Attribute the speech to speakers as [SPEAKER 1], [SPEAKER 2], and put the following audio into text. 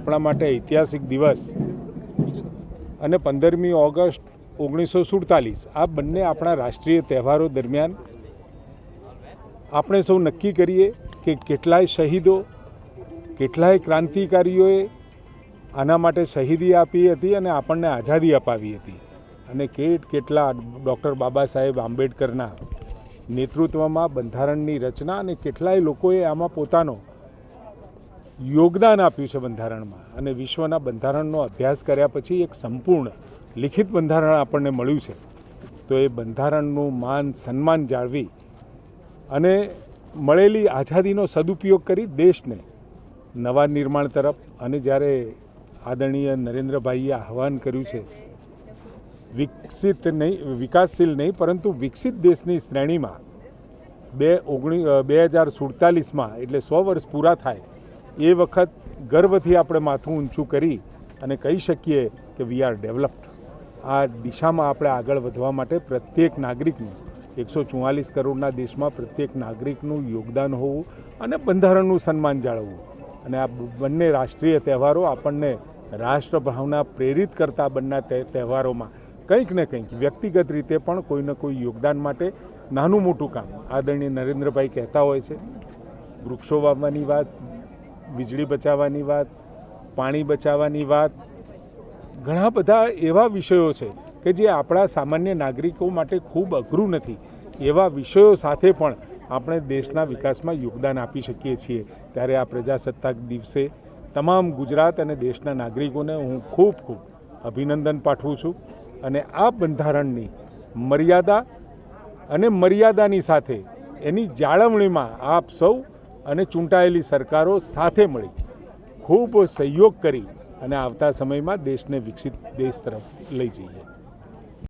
[SPEAKER 1] આપણા માટે ઐતિહાસિક દિવસ અને 15મી ઓગસ્ટ 1947 આ બંને આપણા રાષ્ટ્રીય તહેવારો દરમિયાન આપણે સૌ નક્કી કરીએ કે કેટલાય શહીદો, કેટલાય ક્રાંતિકારીઓએ આના માટે શહીદી આપી હતી અને આપણને આઝાદી અપાવી હતી અને કેટલા ડૉક્ટર બાબા સાહેબ આંબેડકરના નેતૃત્વમાં બંધારણની રચના અને કેટલાય લોકોએ આમાં પોતાનો યોગદાન આપ્યું છે બંધારણમાં અને વિશ્વના બંધારણનો અભ્યાસ કર્યા પછી એક સંપૂર્ણ લિખિત બંધારણ આપણને મળ્યું છે. તો એ બંધારણનું માન સન્માન જાળવી અને મળેલી આઝાદીનો સદુપયોગ કરી દેશને નવા નિર્માણ તરફ અને જ્યારે આદરણીય નરેન્દ્રભાઈએ આહ્વાન કર્યું છે વિકાસશીલ નહીં પરંતુ વિકસિત દેશની શ્રેણીમાં 2047માં એટલે 100 વર્ષ પૂરા થાય એ વખત ગર્વથી આપણે માથું ઊંચું કરી અને કહી શકીએ કે વી આર ડેવલપ્ડ. આ દિશામાં આપણે આગળ વધવા માટે પ્રત્યેક નાગરિકનું 144 કરોડના દેશમાં પ્રત્યેક નાગરિકનું યોગદાન હોવું અને બંધારણનું સન્માન જાળવવું અને આ બંને રાષ્ટ્રીય તહેવારો આપણને રાષ્ટ્રભાવના પ્રેરિત કરતા બંને તહેવારોમાં કંઈક ને કંઈક વ્યક્તિગત રીતે પણ કોઈને કોઈ યોગદાન માટે નાનું મોટું કામ આદરણીય નરેન્દ્રભાઈ કહેતા હોય છે. વૃક્ષો વાવવાની વાત, વીજળી બચાવવાની વાત, પાણી બચાવવાની વાત, ઘણા બધા એવા વિષયો છે કે જે આપણા સામાન્ય નાગરિકો માટે ખૂબ અઘરું નથી. એવા વિષયો સાથે પણ આપણે દેશના વિકાસમાં યોગદાન આપી શકીએ છીએ. ત્યારે આ પ્રજાસત્તાક દિવસે તમામ ગુજરાત અને દેશના નાગરિકોને હું ખૂબ ખૂબ અભિનંદન પાઠવું છું અને આ બંધારણની મર્યાદા અને મર્યાદાની સાથે એની જાળવણીમાં આપ સૌ અને ચૂંટાયેલી સરકારો સાથે મળી ખૂબ સહયોગ કરી અને આવતા સમયમાં દેશને વિકસિત દેશ તરફ લઈ જઈએ.